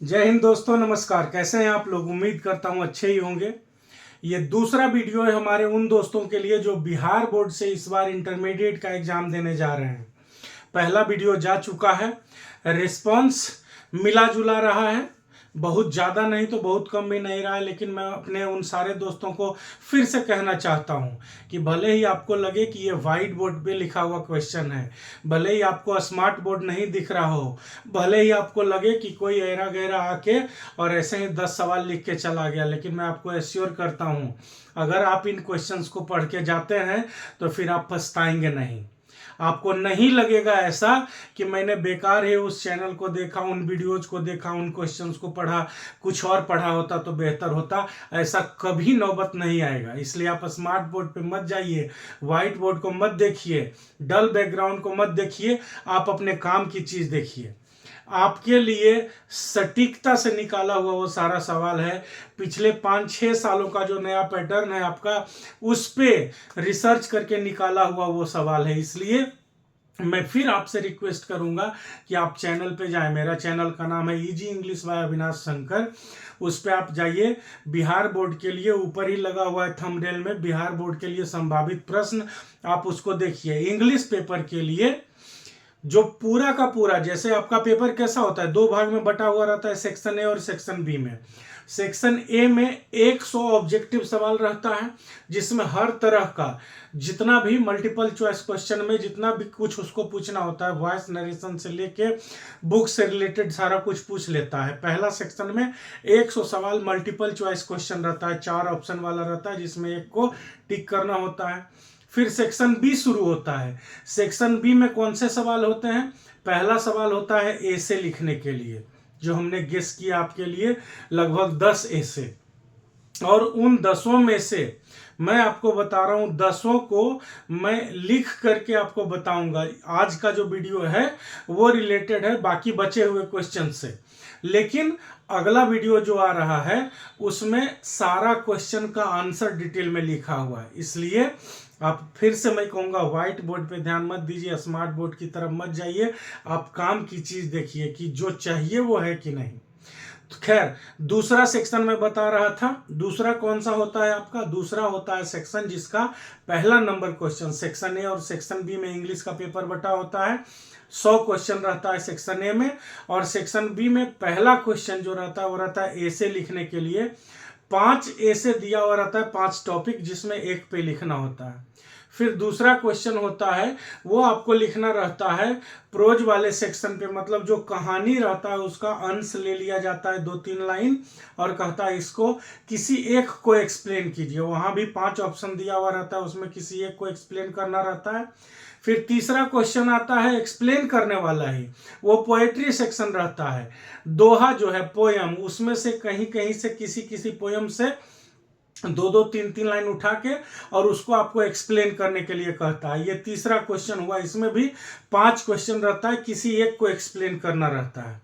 जय हिंद दोस्तों, नमस्कार। कैसे हैं आप लोग? उम्मीद करता हूं अच्छे ही होंगे। ये दूसरा वीडियो है हमारे उन दोस्तों के लिए जो बिहार बोर्ड से इस बार इंटरमीडिएट का एग्जाम देने जा रहे हैं। पहला वीडियो जा चुका है, रिस्पांस मिला जुला रहा है, बहुत ज़्यादा नहीं तो बहुत कम भी नहीं रहा है। लेकिन मैं अपने उन सारे दोस्तों को फिर से कहना चाहता हूं कि भले ही आपको लगे कि ये वाइट बोर्ड पे लिखा हुआ क्वेश्चन है, भले ही आपको स्मार्ट बोर्ड नहीं दिख रहा हो, भले ही आपको लगे कि कोई ऐरा गैरा आके और ऐसे ही 10 सवाल लिख के चला गया, लेकिन मैं आपको एश्योर करता हूं अगर आप इन क्वेश्चंस को पढ़ के जाते हैं तो फिर आप पछताएंगे नहीं। आपको नहीं लगेगा ऐसा कि मैंने बेकार ही उस चैनल को देखा, उन वीडियोज को देखा, उन क्वेश्चंस को पढ़ा, कुछ और पढ़ा होता तो बेहतर होता। ऐसा कभी नौबत नहीं आएगा। इसलिए आप स्मार्ट बोर्ड पे मत जाइए, वाइट बोर्ड को मत देखिए, डल बैकग्राउंड को मत देखिए, आप अपने काम की चीज देखिए। आपके लिए सटीकता से निकाला हुआ वो सारा सवाल है। पिछले 5-6 सालों का जो नया पैटर्न है आपका, उस पे रिसर्च करके निकाला हुआ वो सवाल है। इसलिए मैं फिर आपसे रिक्वेस्ट करूंगा कि आप चैनल पे जाएं। मेरा चैनल का नाम है easy English by Avinash Shankar. उस पे आप जाइए। बिहार बोर्ड के लिए ऊपर ही लगा हुआ है थंबनेल में, बिहार बोर्ड के लिए संभावित प्रश्न, आप उसको देखिए। इंग्लिश पेपर के लिए जो पूरा का पूरा, जैसे आपका पेपर कैसा होता है, 2 भाग में बटा हुआ रहता है, सेक्शन ए और सेक्शन बी में। सेक्शन ए में 100 ऑब्जेक्टिव सवाल रहता है, जिसमें हर तरह का जितना भी मल्टीपल चॉइस क्वेश्चन में जितना भी कुछ उसको पूछना होता है, वॉइस नरेशन से लेके बुक से रिलेटेड सारा कुछ पूछ लेता है। पहला सेक्शन में 100 सवाल मल्टीपल चॉइस क्वेश्चन रहता है, 4 ऑप्शन वाला रहता है, जिसमें एक को टिक करना होता है। फिर सेक्शन बी शुरू होता है। सेक्शन बी में कौन से सवाल होते हैं? पहला सवाल होता है ऐसे लिखने के लिए, जो हमने गेस किया आपके लिए लगभग 10 ऐसे, और उन 10 में से मैं आपको बता रहा हूं 10 को मैं लिख करके आपको बताऊंगा। आज का जो वीडियो है वो रिलेटेड है बाकी बचे हुए क्वेश्चन से, लेकिन अगला वीडियो जो आ रहा है उसमें सारा क्वेश्चन का आंसर डिटेल में लिखा हुआ है। इसलिए आप फिर से मैं कहूँगा, व्हाइट बोर्ड पे ध्यान मत दीजिए, स्मार्ट बोर्ड की तरफ मत जाइए। आप काम की चीज देखिए कि जो चाहिए वो है कि नहीं। तो खैर, दूसरा सेक्शन में बता रहा था। दूसरा कौन सा होता है आपका? दूसरा होता है सेक्शन जिसका पहला नंबर क्वेश्चन, सेक्शन ए और सेक्शन बी में इंग्लिश का पेपर बटा होता है। 100 क्वेश्चन रहता है सेक्शन ए में, और सेक्शन बी में पहला क्वेश्चन जो रहता है वो रहता है ऐसे लिखने के लिए। 5 ऐसे दिया हुआ रहता है, 5 टॉपिक, जिसमें एक पे लिखना होता है। फिर दूसरा क्वेश्चन होता है वो आपको लिखना रहता है प्रोज वाले सेक्शन पे, मतलब जो कहानी रहता है उसका अंश ले लिया जाता है 2-3 लाइन, और कहता है इसको किसी एक को एक्सप्लेन कीजिए। वहां भी 5 ऑप्शन दिया हुआ रहता है, उसमें किसी एक को एक्सप्लेन करना रहता है। फिर तीसरा क्वेश्चन आता है एक्सप्लेन करने वाला ही, वो पोएट्री सेक्शन रहता है। दोहा जो है पोयम, उसमें से कहीं कहीं से किसी किसी पोयम से 2-2, 3-3 लाइन उठा के और उसको आपको एक्सप्लेन करने के लिए कहता है। ये तीसरा क्वेश्चन हुआ। इसमें भी 5 क्वेश्चन रहता है, किसी एक को एक्सप्लेन करना रहता है।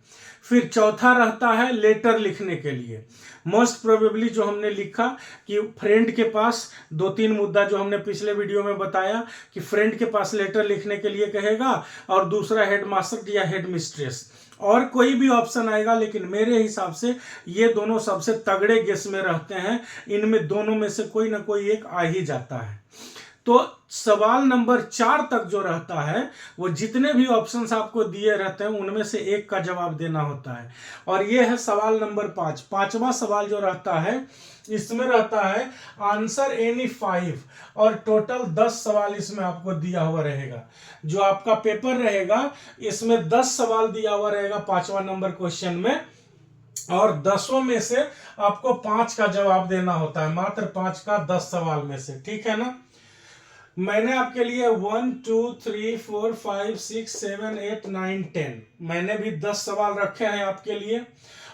फिर चौथा रहता है लेटर लिखने के लिए। मोस्ट प्रोबेबली जो हमने लिखा कि फ्रेंड के पास 2-3 मुद्दा जो हमने पिछले वीडियो में बताया कि फ्रेंड के पास लेटर लिखने के लिए कहेगा, और दूसरा हेडमास्टर या हेड मिस्ट्रेस, और कोई भी ऑप्शन आएगा। लेकिन मेरे हिसाब से ये दोनों सबसे तगड़े गेस में रहते हैं, इनमें दोनों में से कोई ना कोई एक आ ही जाता है। तो सवाल नंबर 4 तक जो रहता है, वो जितने भी ऑप्शंस आपको दिए रहते हैं उनमें से एक का जवाब देना होता है। और ये है सवाल नंबर 5। 5वां सवाल जो रहता है, इसमें रहता है आंसर एनी 5, और टोटल 10 सवाल इसमें आपको दिया हुआ रहेगा। जो आपका पेपर रहेगा इसमें 10 सवाल दिया हुआ रहेगा 5वां नंबर क्वेश्चन में, और 10 में से आपको 5 का जवाब देना होता है, मात्र 5 का 10 सवाल में से। ठीक है ना? मैंने आपके लिए 1 2 3 4 5 6 7 8 9 10 मैंने भी 10 सवाल रखे हैं आपके लिए,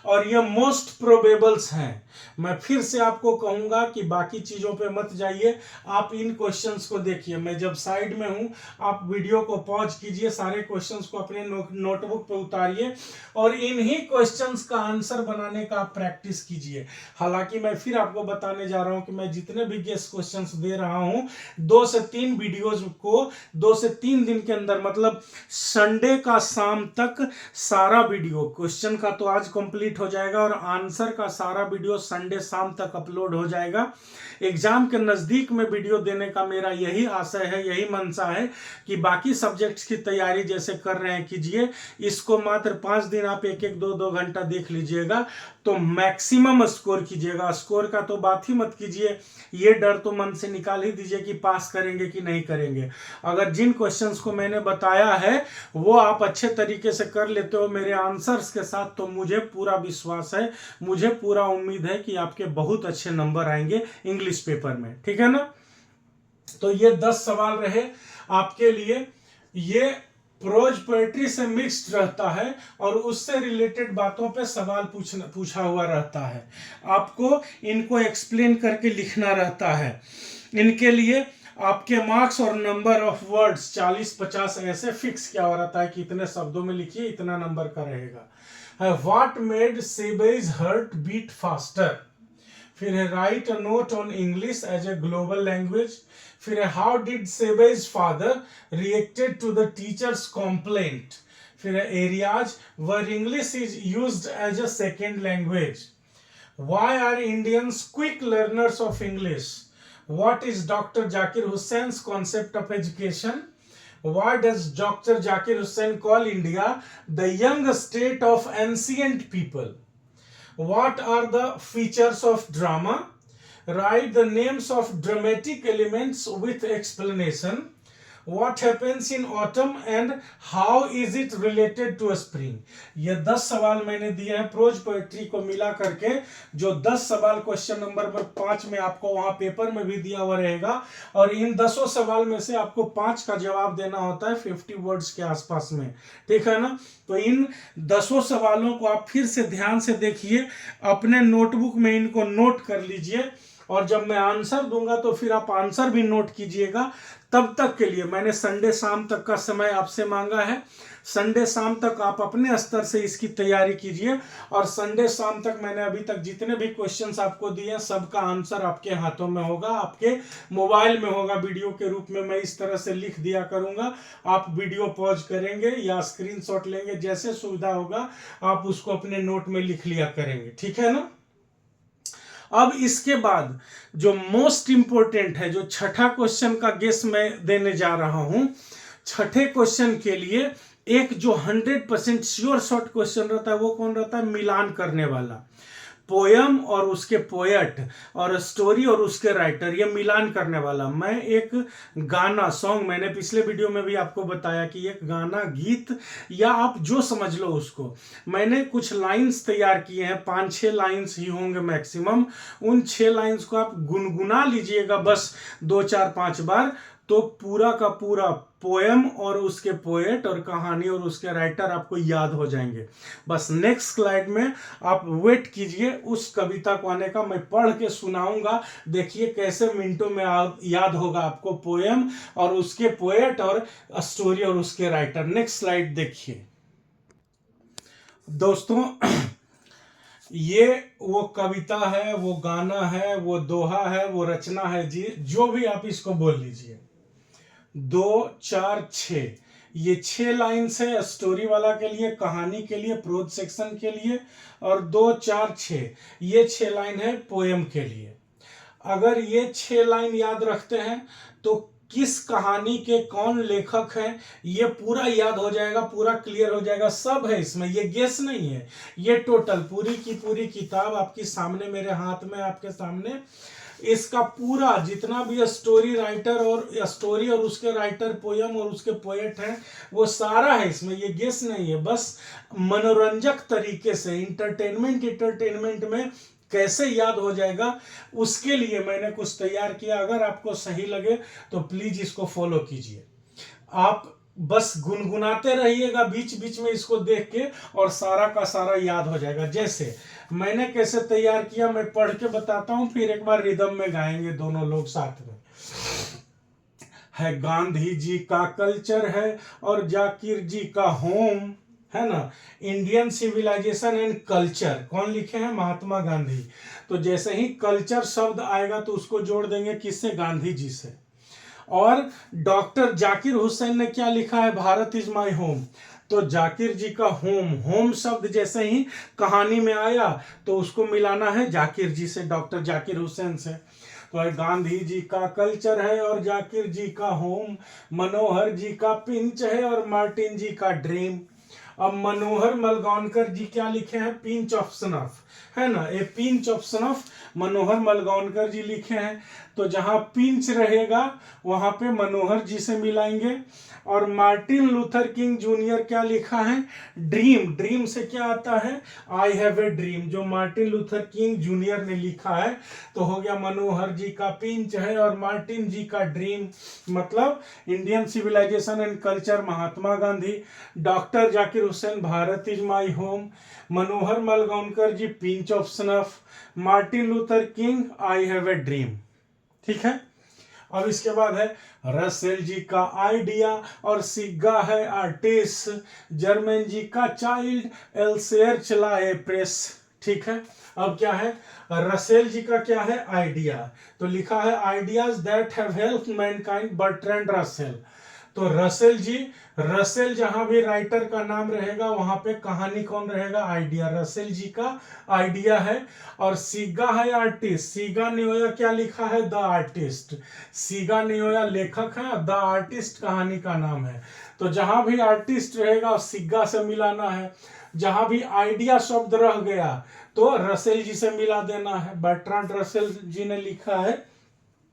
और ये मोस्ट प्रोबेबल्स हैं। मैं फिर से आपको कहूंगा कि बाकी चीजों पे मत जाइए, आप इन क्वेश्चंस को देखिए। मैं जब साइड में हूं, आप वीडियो को पॉज कीजिए, सारे क्वेश्चंस को अपने नोटबुक पे उतारिए, और इन्हीं क्वेश्चंस का आंसर बनाने का आप प्रैक्टिस कीजिए। हालांकि मैं फिर आपको बताने जा रहा हूं कि मैं जितने भी गेस क्वेश्चंस दे रहा हूं, 2 से 3 वीडियोज को 2 से 3 दिन के अंदर, मतलब संडे का शाम तक सारा वीडियो, क्वेश्चन का तो आज कंप्लीट कंप्लीट हो जाएगा और आंसर का सारा वीडियो संडे शाम तक अपलोड हो जाएगा। एग्जाम के नज़दीक में वीडियो देने का मेरा यही आशय है, यही मंशा है कि बाकी सब्जेक्ट्स की तैयारी जैसे कर रहे हैं कीजिए, इसको मात्र 5 दिन आप एक एक 2-2 घंटा देख लीजिएगा तो मैक्सिमम स्कोर कीजिएगा। स्कोर का तो बात ही मत कीजिए, ये डर तो मन से निकाल ही दीजिए कि पास करेंगे कि नहीं करेंगे। अगर जिन क्वेश्चंस को मैंने बताया है वो आप अच्छे तरीके से कर लेते हो मेरे आंसर्स के साथ, तो मुझे पूरा विश्वास है, मुझे पूरा उम्मीद है कि आपके बहुत अच्छे नंबर आएंगे इंग्लिश पेपर में, ठीक है ना। तो ये 10 सवाल रहे आपके लिए। ये प्रोज पोएट्री से मिक्स्ड रहता है और उससे रिलेटेड बातों पे सवाल पूछा हुआ रहता है। आपको इनको एक्सप्लेन करके लिखना रहता है। इनके लिए आपके मार्क्स और नंबर ऑफ वर्ड्स 40-50 ऐसे फिक्स किया हुआ रहता है कि इतने शब्दों में लिखिए, इतना नंबर का रहेगा। What made Sebe's heart beat faster, फिर है write a note on English as a global language, फिर है how did Sebe's father reacted to the teachers complaint, फिर है areas where English is used as a second language, why are Indians quick learners of English, what is Dr. Zakir Hussain's concept of education, why does Dr. Zakir Hussain call India the young state of ancient people, what are the features of drama, write the names of dramatic elements with explanation, what happens in autumn and how is it related to spring। ये 10 सवाल मैंने दिए हैं pros poetry को मिला करके, जो 10 सवाल क्वेश्चन नंबर 5 में आपको वहां पेपर में भी दिया हुआ रहेगा और इन 10 सवाल में से आपको 5 का जवाब देना होता है 50 वर्ड्स के आसपास में, ठीक है ना। तो इन 10 सवालों को आप फिर से ध्यान से देखिए, अपने नोटबुक में इनको नोट कर लीजिए और जब मैं आंसर दूंगा तो फिर आप आंसर भी नोट कीजिएगा। तब तक के लिए मैंने संडे शाम तक का समय आपसे मांगा है। संडे शाम तक आप अपने स्तर से इसकी तैयारी कीजिए और संडे शाम तक मैंने अभी तक जितने भी क्वेश्चंस आपको दिए हैं सबका आंसर आपके हाथों में होगा, आपके मोबाइल में होगा, वीडियो के रूप में मैं इस तरह से लिख दिया करूंगा। आप वीडियो पॉज करेंगे या स्क्रीनशॉट लेंगे, जैसे सुविधा होगा आप उसको अपने नोट में लिख लिया करेंगे, ठीक है ना। अब इसके बाद जो मोस्ट इंपोर्टेंट है, जो छठा क्वेश्चन का गेस मैं देने जा रहा हूं, छठे क्वेश्चन के लिए एक जो 100% श्योर शॉर्ट क्वेश्चन रहता है वो कौन रहता है, मिलान करने वाला। पोयम और उसके पोएट और स्टोरी और उसके राइटर, ये मिलान करने वाला। मैं एक गाना सॉन्ग, मैंने पिछले वीडियो में भी आपको बताया कि एक गाना गीत या आप जो समझ लो उसको, मैंने कुछ लाइंस तैयार किए हैं, 5-6 लाइंस ही होंगे मैक्सिमम। उन 6 लाइंस को आप गुनगुना लीजिएगा बस 2-4-5 बार, तो पूरा का पूरा पोएम और उसके पोएट और कहानी और उसके राइटर आपको याद हो जाएंगे। बस नेक्स्ट स्लाइड में आप वेट कीजिए उस कविता को आने का, मैं पढ़ के सुनाऊंगा, देखिए कैसे मिनटों में याद होगा आपको पोएम और उसके पोएट और स्टोरी और उसके राइटर। नेक्स्ट स्लाइड देखिए दोस्तों, ये वो कविता है, वो गाना है, वो दोहा है, वो रचना है जी, जो भी आप इसको बोल लीजिए। 2-4-6 ये 6 लाइन्स है स्टोरी वाला के लिए, कहानी के लिए, प्रोज सेक्शन के लिए, और 2-4-6 ये 6 लाइन है पोएम के लिए। अगर ये 6 लाइन याद रखते हैं तो किस कहानी के कौन लेखक है ये पूरा याद हो जाएगा, पूरा क्लियर हो जाएगा, सब है इसमें, ये गेस नहीं है, ये टोटल पूरी की पूरी किताब आपके सामने, मेरे हाथ में आपके सामने, इसका पूरा जितना भी स्टोरी राइटर और स्टोरी और उसके राइटर, पोयम और उसके पोएट हैं, वो सारा है इसमें, ये गेस नहीं है। बस मनोरंजक तरीके से इंटरटेनमेंट में कैसे याद हो जाएगा उसके लिए मैंने कुछ तैयार किया। अगर आपको सही लगे तो प्लीज इसको फॉलो कीजिए। आप बस गुनगुनाते रहिएगा बीच बीच में इसको देख के और सारा का सारा याद हो जाएगा। जैसे मैंने कैसे तैयार किया मैं पढ़ के बताता हूं, फिर एक बार रिदम में गाएंगे दोनों लोग साथ में। है गांधी जी का कल्चर है और जाकिर जी का होम, है ना। इंडियन सिविलाइजेशन एंड कल्चर कौन लिखे हैं, महात्मा गांधी। तो जैसे ही कल्चर शब्द आएगा तो उसको जोड़ देंगे किससे, गांधी जी से। और डॉक्टर जाकिर हुसैन ने क्या लिखा है, भारत इज माय होम। तो जाकिर जी का होम, होम शब्द जैसे ही कहानी में आया तो उसको मिलाना है जाकिर जी से, डॉक्टर जाकिर हुसैन से। तो गांधी जी का कल्चर है और जाकिर जी का होम, मनोहर जी का पिंच है और मार्टिन जी का ड्रीम। अब मनोहर मलगौनकर जी क्या लिखे हैं, पिंच ऑफ सनफ, है ना, ए पिंच ऑफ सनफ मनोहर मलगौनकर जी लिखे हैं। तो जहां पिंच रहेगा वहां पे मनोहर जी से मिलाएंगे। और मार्टिन लूथर किंग जूनियर क्या लिखा है, ड्रीम, ड्रीम से क्या आता है, आई हैव ए ड्रीम, जो मार्टिन लूथर किंग जूनियर ने लिखा है। तो हो गया मनोहर जी का पिंच है और मार्टिन जी का ड्रीम, मतलब Indian civilisation and culture Mahatma Gandhi, doctor Zakir Hussain Bharat is my home, Manohar Malgonkar ji pinch of snuff, Martin Luther King I have a dream. ठीक है। अब इसके बाद है रसेल जी का आइडिया और सिग्गा है आर्टिस्ट, जर्मन जी का चाइल्ड, एल्सेयर चलाए प्रेस। ठीक है। अब क्या है, रसेल जी का क्या है, आइडिया, तो लिखा है ideas that have helped Mankind, Bertrand Russell. तो रसेल जी, रसेल जहां भी राइटर का नाम रहेगा वहां पे कहानी कौन रहेगा, आइडिया, रसेल जी का आइडिया है। और सीगा है आर्टिस्ट, सीगा नियोया क्या लिखा है, द आर्टिस्ट, सीगा नियोया लेखक है, द आर्टिस्ट कहानी का नाम है। तो जहां भी आर्टिस्ट रहेगा सिग्गा से मिलाना है, जहां भी आइडिया शब्द रह गया तो रसेल जी से मिला देना है। बर्ट्रांड रसेल जी ने लिखा है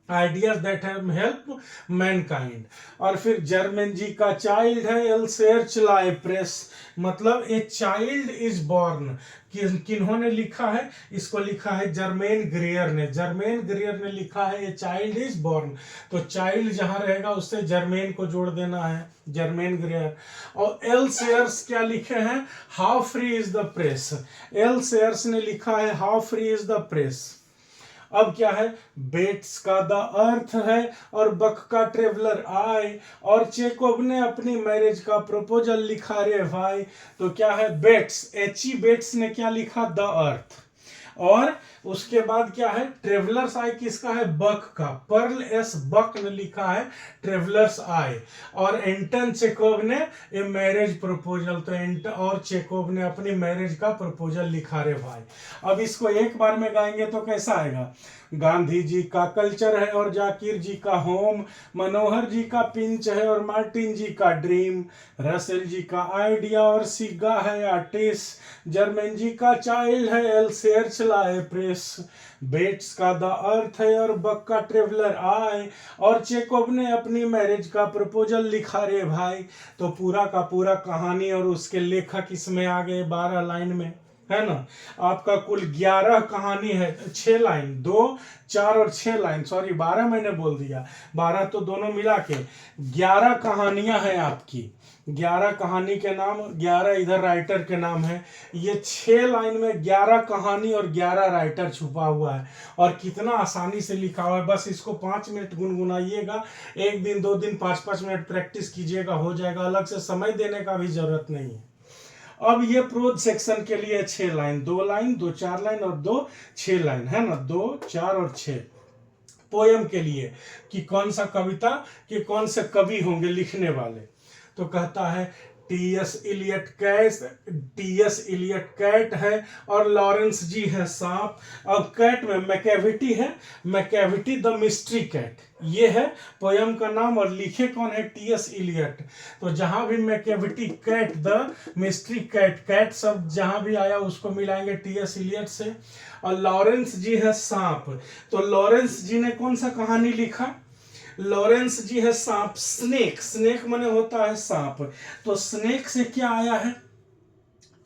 ideas that have help Mankind. और फिर जर्मन जी का चाइल्ड है, एल्सेयर चलाए प्रेस, मतलब ए चाइल्ड इज बॉर्न, किन्होंने लिखा है, इसको लिखा है जर्मेन ग्रेयर ने, जर्मेन ग्रेयर ने लिखा है ए चाइल्ड इज बॉर्न। तो चाइल्ड जहां रहेगा उससे जर्मेन को जोड़ देना है, जर्मेन ग्रेयर। और एल्सेयर्स क्या लिखे हैं, how free is the press, एल्सेयर्स ने लिखा है how free is the press. अब क्या है, बेट्स का द अर्थ है और बक का ट्रेवलर आए, और चेकोव ने अपनी मैरिज का प्रपोजल लिखा रे भाई। तो क्या है, बेट्स, एच.ई. बेट्स ने क्या लिखा, द अर्थ, और उसके बाद क्या है, ट्रेवलर्स आई किसका है, बक का, पर्ल एस बक ने लिखा है ट्रेवलर्स आई। और एंटन चेकोव ने ए मैरिज प्रपोजल, तो एंटन और चेकोव ने अपनी मैरिज का प्रपोजल लिखा रे भाई। अब इसको एक बार में गाएंगे तो कैसा आएगा, गांधी जी का कल्चर है और जाकिर जी का होम, मनोहर जी का पिंच है और मार्टिन जी का ड्रीम, रसेल जी का आइडिया और सिग्गा है आर्टिस्ट, जर्मन जी का चाइल्ड है, एल्सेयर चलाए प्रेस, बेट्स का द अर्थ है और बक का ट्रेवलर आए, और चेकोव ने अपनी मैरिज का प्रपोजल लिखा रे भाई। तो पूरा का पूरा कहानी और उसके लेखक इसमें आ गए 12 लाइन में, है ना। आपका कुल 11 कहानी है, 6 लाइन, 2, 4 और 6 लाइन, सॉरी 12 मैंने बोल दिया, 12 तो दोनों मिला के 11 कहानियां हैं आपकी, 11 कहानी के नाम, 11 इधर राइटर के नाम है। ये 6 लाइन में 11 कहानी और 11 राइटर छुपा हुआ है, और कितना आसानी से लिखा हुआ है। बस इसको 5 मिनट गुनगुनाइएगा, 1 दिन 2 दिन 5-5 मिनट प्रैक्टिस कीजिएगा, हो जाएगा, अलग से समय देने का भी जरूरत नहीं है। अब ये प्रोज सेक्शन के लिए 6 लाइन, 2 लाइन, 2 4 लाइन और 2 6 लाइन, है ना, 2 4 और 6। पोयम के लिए कि कौन सा कविता कि कौन से कवि होंगे लिखने वाले, तो कहता है टी.एस. इलियट कैट है और लॉरेंस जी है सांप। अब कैट में मैकेविटी है, मैकेविटी द मिस्ट्री कैट, ये है पोयम का नाम, और लिखे कौन है, टी.एस. इलियट। तो जहां भी Macavity cat the mystery cat, cat सब जहां भी आया उसको मिलाएंगे टी.एस. इलियट से। और लॉरेंस जी है सांप, तो लॉरेंस जी ने कौन सा कहानी लिखा, लॉरेंस जी है सांप, स्नेक, स्नेक माने होता है सांप, तो स्नेक से क्या आया है,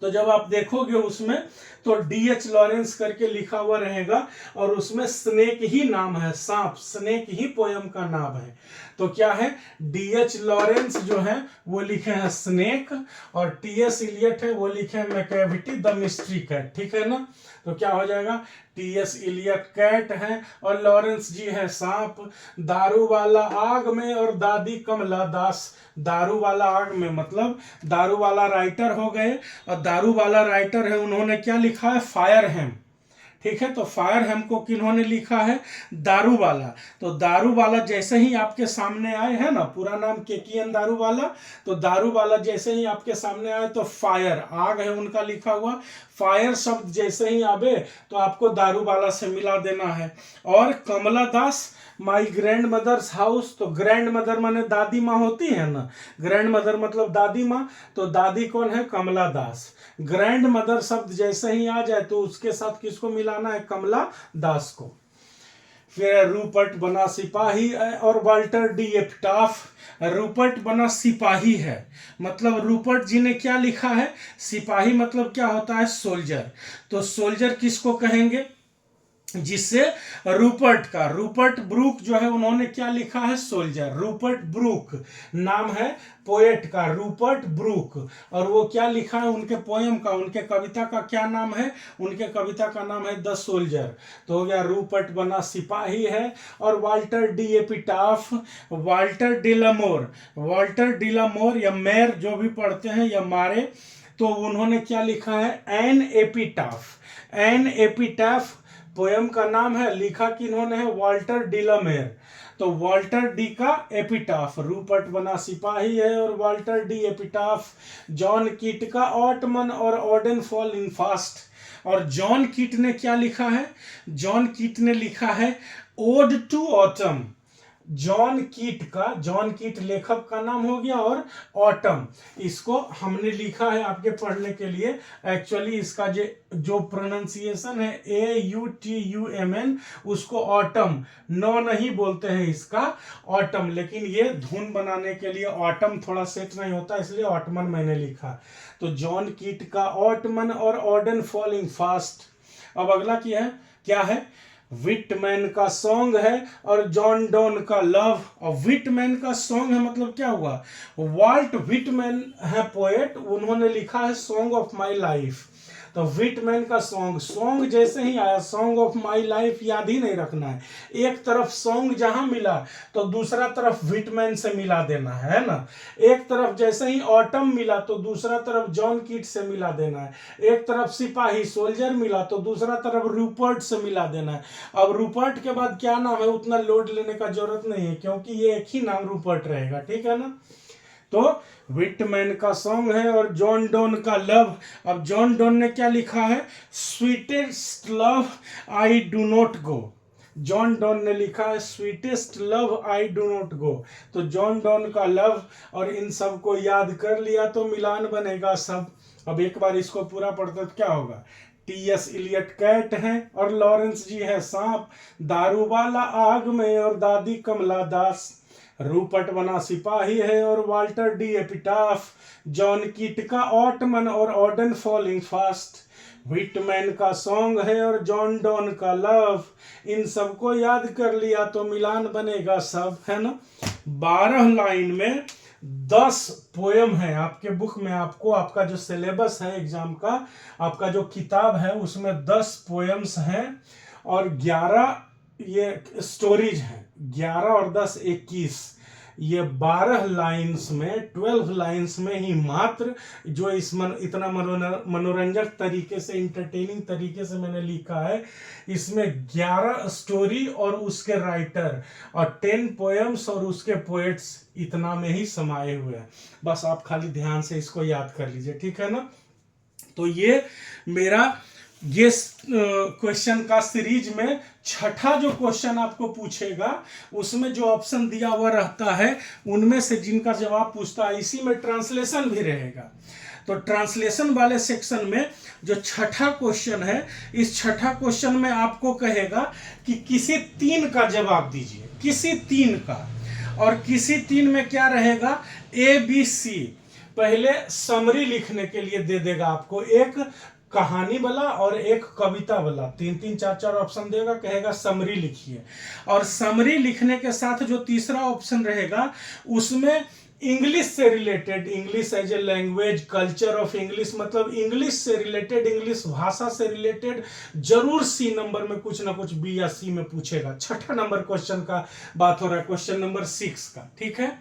तो जब आप देखोगे उसमें तो डी.एच. लॉरेंस करके लिखा हुआ रहेगा, और उसमें स्नेक ही नाम है, सांप, स्नेक ही पोयम का नाम है। तो क्या है, डी.एच. लॉरेंस जो है वो लिखे हैं स्नेक, और टी.एस. इलियट है वो लिखे हैं मैकेविटी द मिस्ट्री कैट, ठीक है ना। तो क्या हो जाएगा, टी.एस. इलियट कैट है और लॉरेंस जी है सांप, दारू वाला आग में और दादी कमला दास, दारू वाला आग में मतलब दारू वाला राइटर हो गए, और दारू वाला राइटर है उन्होंने क्या लिखा है, फायर हेम, ठीक है। तो फायर हमको किन्होंने लिखा है, दारूवाला। तो दारूवाला जैसे ही आपके सामने आए, है ना, पूरा नाम केकेएन दारूवाला, तो दारूवाला जैसे ही आपके सामने आए तो फायर, आग है उनका लिखा हुआ, फायर शब्द जैसे ही आवे तो आपको दारूवाला से मिला देना है। और कमला दास, माई ग्रैंड मदर्स हाउस, तो ग्रैंड मदर माने दादी माँ होती है ना, ग्रैंड मदर मतलब दादी माँ, तो दादी कौन है, कमला दास। ग्रैंड मदर शब्द जैसे ही आ जाए तो उसके साथ किसको मिलाना है, कमला दास को। फिर रूपर्ट बना सिपाही और वाल्टर डी एपिटाफ। रूपर्ट बना सिपाही है, मतलब रूपर्ट जी ने क्या लिखा है, सिपाही मतलब क्या होता है, सोल्जर। तो सोल्जर किसको कहेंगे, जिससे रूपर्ट ब्रूक जो है उन्होंने क्या लिखा है, सोल्जर। रूपर्ट ब्रूक नाम है पोएट का, रूपर्ट ब्रूक, और वो क्या लिखा है, उनके पोएम का, उनके कविता का क्या नाम है, उनके कविता का नाम है द सोल्जर। तो हो गया रूपर्ट बना सिपाही है। और वाल्टर डी एपिटाफ, वाल्टर डिलामोर या मेर जो भी पढ़ते हैं या मारे, तो उन्होंने क्या लिखा है, एन एपिटाफ पोयम का नाम है, लिखा किन्होंने है, वाल्टर डिलामेर। तो वाल्टर डी का एपिटाफ, रूपर्ट बना सिपाही है और वाल्टर डी एपिटाफ। जॉन कीट का ऑटमन और ऑर्डन फॉल इन फास्ट। और जॉन कीट ने क्या लिखा है, जॉन कीट ने लिखा है ओड टू ऑटम। जॉन कीट लेखक का नाम हो गया, और ऑटम इसको हमने लिखा है आपके पढ़ने के लिए। एक्चुअली इसका जो प्रोनाउंसिएशन है AUTUMN, उसको ऑटम, नो नहीं बोलते हैं इसका, ऑटम, लेकिन ये धुन बनाने के लिए ऑटम थोड़ा सेट नहीं होता, इसलिए ऑटमन मैंने लिखा। तो जॉन कीट का ऑटमन और ऑर्डन फॉलिंग फास्ट। अब अगला क्या है, विटमैन का सॉन्ग है और जॉन डॉन का लव। और विटमैन का सॉन्ग है मतलब क्या हुआ, वाल्ट विटमैन है पोएट, उन्होंने लिखा है सॉन्ग ऑफ माई लाइफ। तो विटमैन का सॉन्ग जैसे ही आया, सॉन्ग ऑफ माई लाइफ याद ही नहीं रखना है, एक तरफ सॉन्ग जहां मिला तो दूसरा तरफ विटमैन से मिला देना है ना। एक तरफ जैसे ही ऑटम मिला तो दूसरा तरफ जॉन कीट से मिला देना है, एक तरफ सिपाही सोल्जर मिला तो दूसरा तरफ रूपर्ट से मिला देना है। अब रूपर्ट के बाद क्या नाम है उतना लोड लेने का जरूरत नहीं है, क्योंकि ये एक ही नाम रूपर्ट रहेगा, ठीक है ना। तो विटमैन का सॉन्ग है और जॉन डॉन का लव। अब जॉन डॉन ने क्या लिखा है, sweetest love I do not go. John Donne ने लिखा है sweetest love I do not go. तो जॉन डॉन का लव, और इन सब को याद कर लिया तो मिलान बनेगा सब। अब एक बार इसको पूरा पढ़ते तो क्या होगा, T.S. इलियट कैट है और लॉरेंस जी है सांप। दारूवाला आग में और दादी कमला दास। रूपर्ट बना सिपाही है और वाल्टर डी एपिटाफ। जॉन कीट का ऑटमन और ऑर्डन फॉलिंग फास्ट। विटमैन का सॉन्ग है और जॉन डॉन का लव। इन सबको याद कर लिया तो मिलान बनेगा सब, है ना। 12 लाइन में 10 पोयम है आपके बुक में। आपको आपका जो सिलेबस है एग्जाम का, आपका जो किताब है उसमें 10 पोयम्स हैं और 11 ये स्टोरीज हैं। 11 और 10 21, ये 12 लाइंस में, 12 लाइंस में ही मात्र जो इतना मनोरंजक तरीके से, इंटरटेनिंग तरीके से मैंने लिखा है, इसमें 11 स्टोरी और उसके राइटर और 10 पोएम्स और उसके पोएट्स इतना में ही समाये हुए हैं। बस आप खाली ध्यान से इसको याद कर लीजिए, ठीक है ना। तो ये मेरा ये क्वेश्चन का सीरीज में छठा जो क्वेश्चन आपको पूछेगा उसमें जो ऑप्शन दिया हुआ रहता है उनमें से जिनका जवाब पूछता है, इसी में ट्रांसलेशन भी रहेगा। तो ट्रांसलेशन वाले सेक्शन में जो छठा क्वेश्चन है, इस छठा क्वेश्चन में आपको कहेगा कि किसी 3 का जवाब दीजिए, किसी 3 का। और किसी 3 में क्या रहेगा, ABC। पहले समरी लिखने के लिए दे देगा आपको, एक कहानी वाला और एक कविता वाला, 3-3 4-4 ऑप्शन देगा, कहेगा समरी लिखिए। और समरी लिखने के साथ जो तीसरा ऑप्शन रहेगा उसमें इंग्लिश से related, English as a language, culture of English, मतलब इंग्लिश से रिलेटेड, इंग्लिश भाषा से रिलेटेड जरूर C नंबर में कुछ ना कुछ B या C में पूछेगा। छठा नंबर क्वेश्चन का बात हो रहा है, क्वेश्चन नंबर 6 का, ठीक है।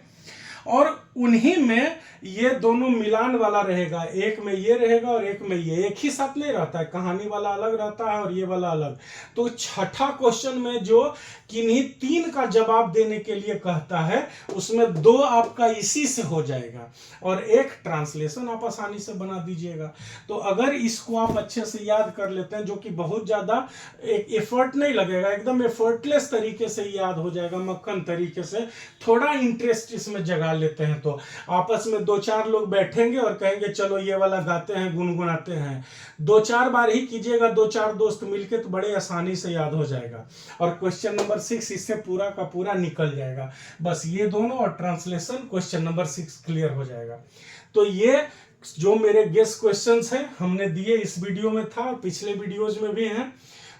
और उन्हीं में ये दोनों मिलान वाला रहेगा, एक में ये रहेगा और एक में ये, एक ही साथ नहीं रहता है, कहानी वाला अलग रहता है और ये वाला अलग। तो छठा क्वेश्चन में जो किन्हीं 3 का जवाब देने के लिए कहता है, उसमें 2 आपका इसी से हो जाएगा और एक ट्रांसलेशन आप आसानी से बना दीजिएगा। तो अगर इसको आप अच्छे से याद कर लेते हैं, जो कि बहुत ज्यादा एक एफर्ट नहीं लगेगा, एकदम एफर्टलेस तरीके से याद हो जाएगा, मक्खन तरीके से, थोड़ा इंटरेस्ट इसमें जगा लेते हैं तो आपस में 2-4 लोग बैठेंगे और कहेंगे चलो ये वाला गाते हैं, गुनगुनाते हैं। 2-4 बार ही कीजिएगा, 2-4 दोस्त मिलके, तो बड़े आसानी से याद हो जाएगा। और क्वेश्चन नंबर 6 इससे पूरा का पूरा निकल जाएगा। बस ये दोनों और ट्रांसलेशन, क्वेश्चन नंबर 6 क्लियर हो जाएगा। तो ये जो मेरे गेस क्वेश्चंस हैं हमने दिए, इस वीडियो में था, पिछले वीडियोज में भी हैं,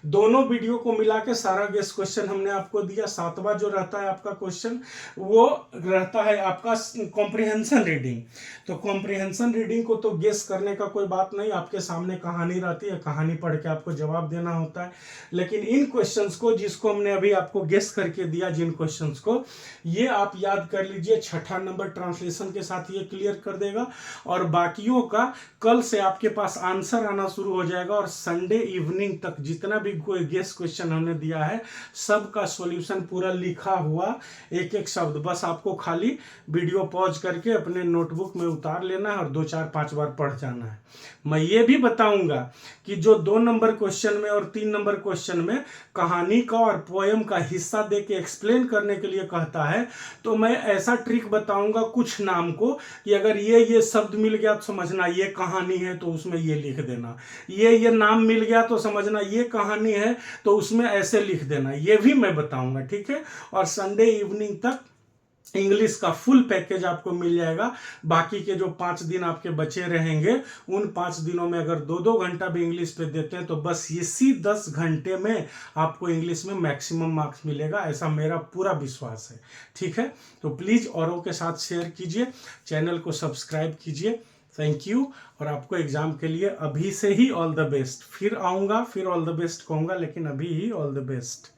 दोनों वीडियो को मिला के सारा गेस क्वेश्चन हमने आपको दिया। 7वां जो रहता है आपका क्वेश्चन, वो रहता है आपका कॉम्प्रिहेंशन रीडिंग। तो कॉम्प्रिहेंशन रीडिंग को तो गेस करने का कोई बात नहीं, आपके सामने कहानी रहती है, कहानी पढ़ के आपको जवाब देना होता है। लेकिन इन क्वेश्चंस को, जिसको हमने अभी आपको गेस करके दिया, जिन क्वेश्चंस को, ये आप याद कर लीजिए। छठा नंबर ट्रांसलेशन के साथ ये क्लियर कर देगा और बाकियों का कल से आपके पास आंसर आना शुरू हो जाएगा। और संडे इवनिंग तक जितना भी कोई गेस क्वेश्चन हमने दिया है, सबका सॉल्यूशन पूरा लिखा हुआ, एक एक शब्द, बस आपको खाली वीडियो पॉज करके अपने नोटबुक में उतार लेना है और 2-4-5 बार पढ़ जाना है। मैं ये भी बताऊंगा कि जो 2 नंबर क्वेश्चन में और 3 नंबर क्वेश्चन में कहानी का और पोएम का हिस्सा दे के एक्सप्लेन करने के लिए कहता है, तो मैं ऐसा ट्रिक बताऊंगा कुछ नाम को कि अगर ये शब्द मिल गया तो समझना ये कहानी है, तो उसमें ये लिख देना, ये नाम मिल गया तो समझना ये कहानी है, तो उसमें ऐसे लिख देना, ये भी मैं बताऊंगा, ठीक है। और संडे इवनिंग तक इंग्लिश का फुल पैकेज आपको मिल जाएगा। बाकी के जो 5 दिन आपके बचे रहेंगे, उन 5 दिनों में अगर 2-2 घंटा भी इंग्लिश पे देते हैं, तो बस इसी 10 घंटे में आपको इंग्लिश में मैक्सिमम मार्क्स मिलेगा, ऐसा मेरा पूरा विश्वास है, ठीक है। तो प्लीज़ औरों के साथ शेयर कीजिए, चैनल को सब्सक्राइब कीजिए। Thank you. और आपको एग्जाम के लिए अभी से ही ऑल द बेस्ट। फिर आऊँगा, फिर ऑल द बेस्ट कहूँगा, लेकिन अभी ही ऑल द बेस्ट।